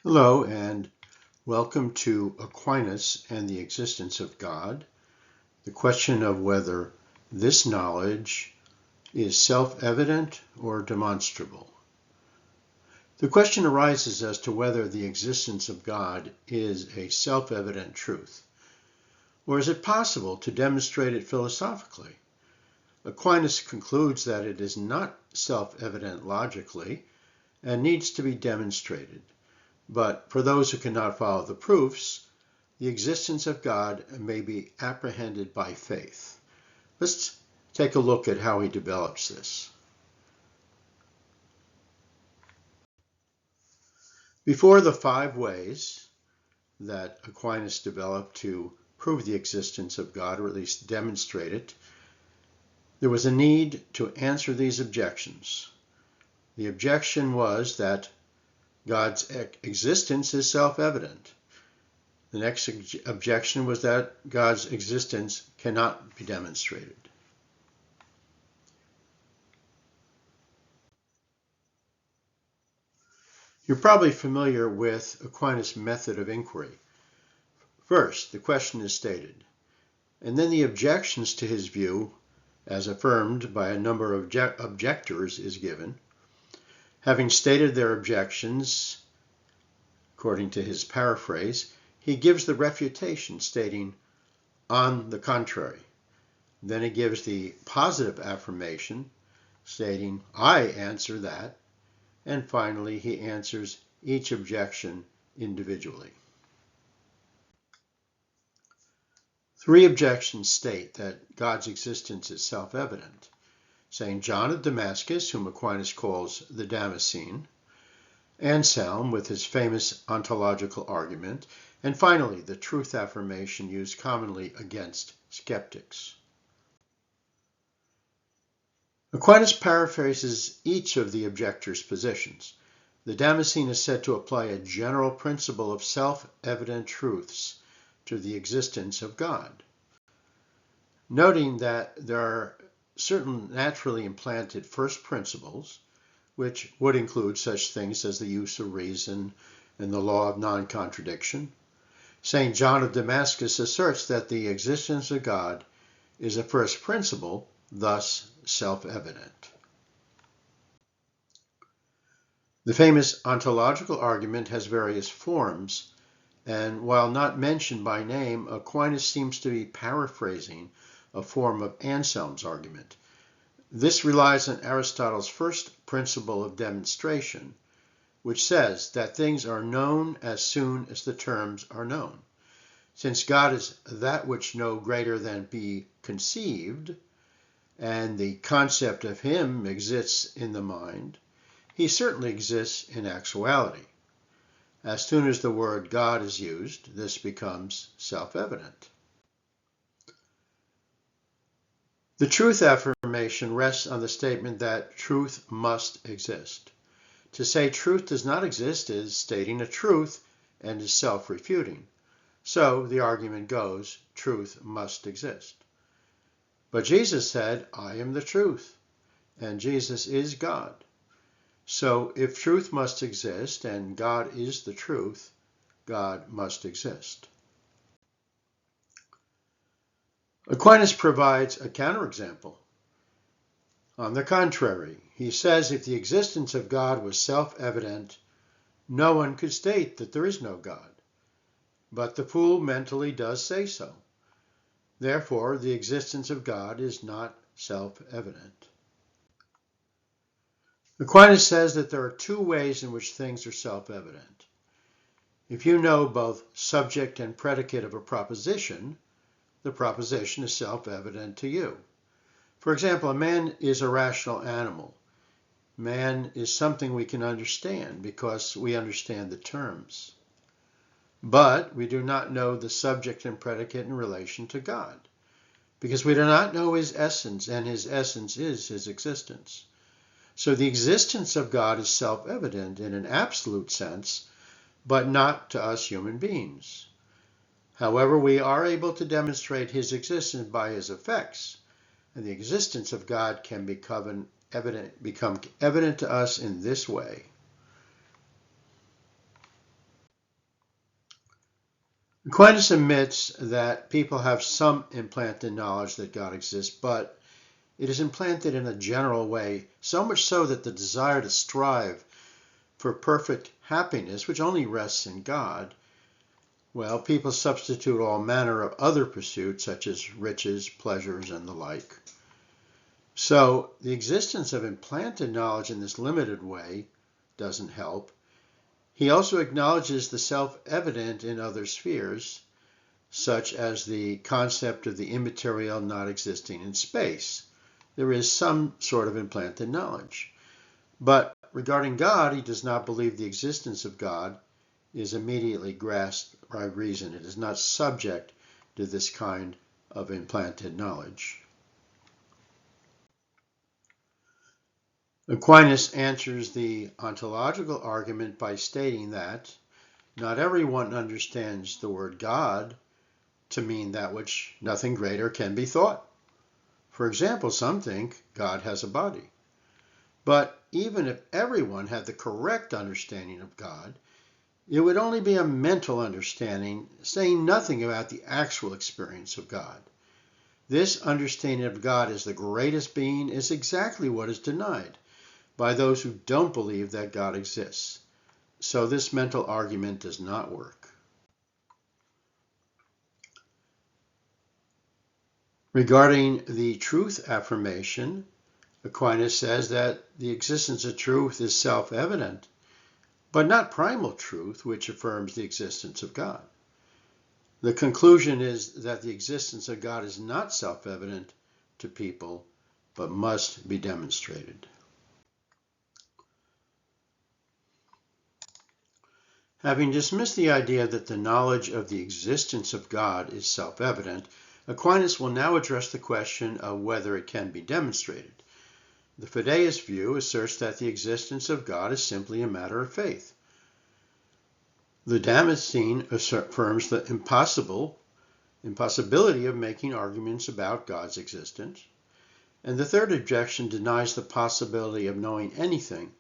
Hello and welcome to Aquinas and the existence of God. The question of whether this knowledge is self-evident or demonstrable. The question arises as to whether the existence of God is a self-evident truth, or is it possible to demonstrate it philosophically? Aquinas concludes that it is not self-evident logically and needs to be demonstrated. But for those who cannot follow the proofs, the existence of God may be apprehended by faith. Let's take a look at how he develops this. Before the 5 ways that Aquinas developed to prove the existence of God, or at least demonstrate it, there was a need to answer these objections. The objection was that God's existence is self-evident. The next objection was that God's existence cannot be demonstrated. You're probably familiar with Aquinas' method of inquiry. First, the question is stated, and then the objections to his view, as affirmed by a number of objectors, is given. Having stated their objections, according to his paraphrase, he gives the refutation, stating, "On the contrary." Then he gives the positive affirmation, stating, "I answer that." And finally, he answers each objection individually. 3 objections state that God's existence is self-evident. St. John of Damascus, whom Aquinas calls the Damascene, Anselm with his famous ontological argument, and finally the truth affirmation used commonly against skeptics. Aquinas paraphrases each of the objectors' positions. The Damascene is said to apply a general principle of self-evident truths to the existence of God, noting that there are certain naturally implanted first principles, which would include such things as the use of reason and the law of non-contradiction. St. John of Damascus asserts that the existence of God is a first principle, thus self-evident. The famous ontological argument has various forms, and while not mentioned by name, Aquinas seems to be paraphrasing a form of Anselm's argument. This relies on Aristotle's first principle of demonstration, which says that things are known as soon as the terms are known. Since God is that which no greater than be conceived, and the concept of him exists in the mind, he certainly exists in actuality. As soon as the word God is used, this becomes self-evident. The truth affirmation rests on the statement that truth must exist. To say truth does not exist is stating a truth and is self-refuting. So the argument goes, truth must exist. But Jesus said, "I am the truth," and Jesus is God. So if truth must exist and God is the truth, God must exist. Aquinas provides a counterexample. On the contrary, he says if the existence of God was self-evident, no one could state that there is no God. But the fool mentally does say so. Therefore, the existence of God is not self-evident. Aquinas says that there are 2 ways in which things are self-evident. If you know both subject and predicate of a proposition, the proposition is self-evident to you. For example, a man is a rational animal. Man is something we can understand because we understand the terms. But we do not know the subject and predicate in relation to God, because we do not know his essence, and his essence is his existence. So the existence of God is self-evident in an absolute sense, but not to us human beings. However, we are able to demonstrate his existence by his effects, and the existence of God can become evident to us in this way. Aquinas admits that people have some implanted knowledge that God exists, but it is implanted in a general way, so much so that the desire to strive for perfect happiness, which only rests in God, well, people substitute all manner of other pursuits, such as riches, pleasures, and the like. So the existence of implanted knowledge in this limited way doesn't help. He also acknowledges the self-evident in other spheres, such as the concept of the immaterial not existing in space. There is some sort of implanted knowledge. But regarding God, he does not believe the existence of God is immediately grasped by reason. It is not subject to this kind of implanted knowledge. Aquinas answers the ontological argument by stating that not everyone understands the word God to mean that which nothing greater can be thought. For example, some think God has a body. But even if everyone had the correct understanding of God, it would only be a mental understanding, saying nothing about the actual experience of God. This understanding of God as the greatest being is exactly what is denied by those who don't believe that God exists. So this mental argument does not work. Regarding the truth affirmation, Aquinas says that the existence of truth is self-evident, but not primal truth, which affirms the existence of God. The conclusion is that the existence of God is not self-evident to people, but must be demonstrated. Having dismissed the idea that the knowledge of the existence of God is self-evident, Aquinas will now address the question of whether it can be demonstrated. The fideist view asserts that the existence of God is simply a matter of faith. The Damascene affirms the impossibility of making arguments about God's existence. And the third objection denies the possibility of knowing anything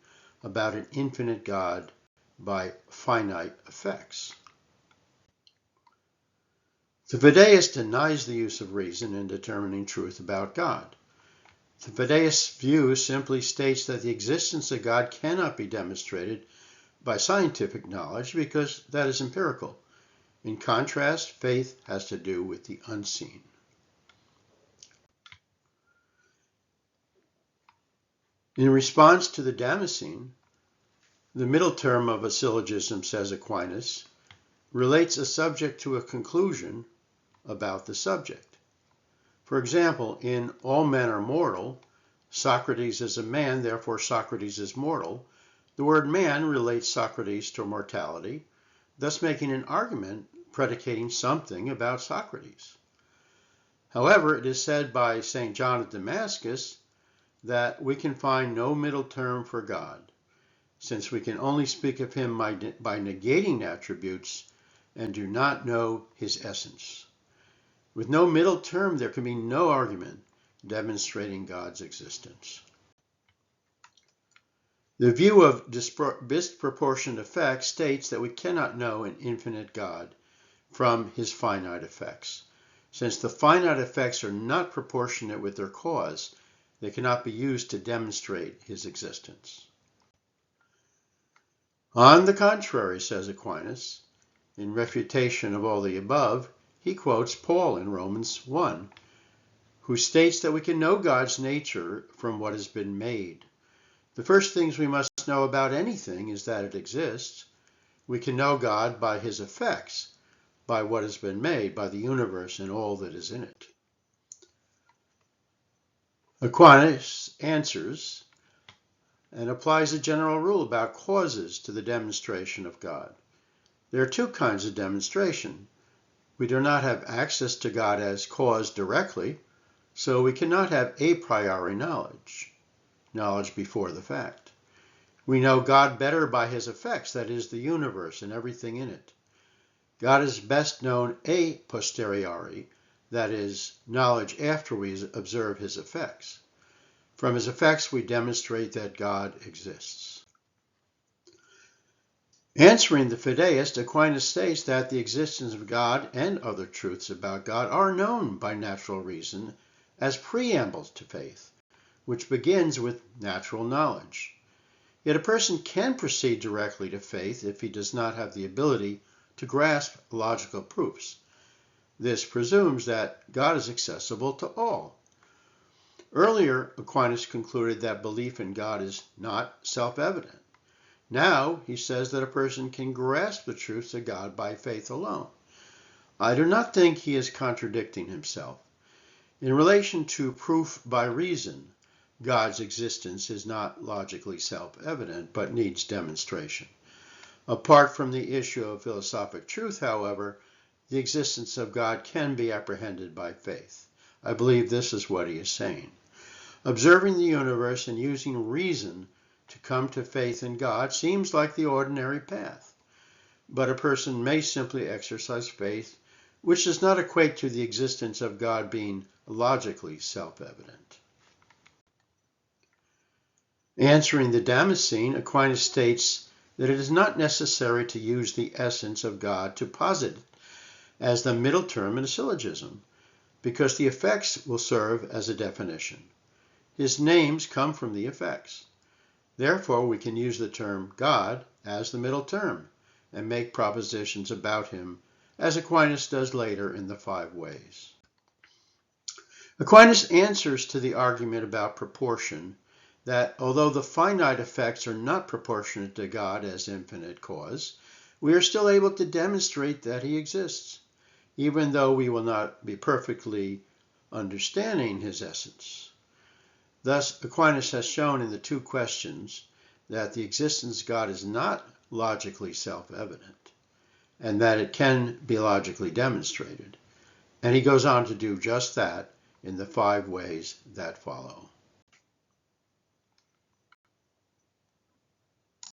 about an infinite God by finite effects. The fideist denies the use of reason in determining truth about God. The fideist view simply states that the existence of God cannot be demonstrated by scientific knowledge because that is empirical. In contrast, faith has to do with the unseen. In response to the Damascene, the middle term of a syllogism, says Aquinas, relates a subject to a conclusion about the subject. For example, in All Men Are Mortal, Socrates is a man, therefore Socrates is mortal. The word man relates Socrates to mortality, thus making an argument predicating something about Socrates. However, it is said by St. John of Damascus that we can find no middle term for God, since we can only speak of him by negating attributes and do not know his essence. With no middle term, there can be no argument demonstrating God's existence. The view of disproportionate effects states that we cannot know an infinite God from his finite effects. Since the finite effects are not proportionate with their cause, they cannot be used to demonstrate his existence. On the contrary, says Aquinas, in refutation of all the above, he quotes Paul in Romans 1, who states that we can know God's nature from what has been made. The first things we must know about anything is that it exists. We can know God by his effects, by what has been made, by the universe and all that is in it. Aquinas answers and applies a general rule about causes to the demonstration of God. There are two kinds of demonstration. We do not have access to God as cause directly, so we cannot have a priori knowledge before the fact. We know God better by his effects, that is, the universe and everything in it. God is best known a posteriori, that is, knowledge after we observe his effects. From his effects, we demonstrate that God exists. Answering the fideist, Aquinas states that the existence of God and other truths about God are known by natural reason as preambles to faith, which begins with natural knowledge. Yet a person can proceed directly to faith if he does not have the ability to grasp logical proofs. This presumes that God is accessible to all. Earlier, Aquinas concluded that belief in God is not self-evident. Now, he says that a person can grasp the truths of God by faith alone. I do not think he is contradicting himself. In relation to proof by reason, God's existence is not logically self-evident, but needs demonstration. Apart from the issue of philosophic truth, however, the existence of God can be apprehended by faith. I believe this is what he is saying. Observing the universe and using reason to come to faith in God seems like the ordinary path, but a person may simply exercise faith, which does not equate to the existence of God being logically self-evident. Answering the Damascene, Aquinas states that it is not necessary to use the essence of God to posit it as the middle term in a syllogism, because the effects will serve as a definition. His names come from the effects. Therefore, we can use the term God as the middle term and make propositions about him, as Aquinas does later in the 5 ways. Aquinas answers to the argument about proportion that although the finite effects are not proportionate to God as infinite cause, we are still able to demonstrate that he exists, even though we will not be perfectly understanding his essence. Thus, Aquinas has shown in the 2 questions that the existence of God is not logically self-evident, and that it can be logically demonstrated. And he goes on to do just that in the 5 ways that follow.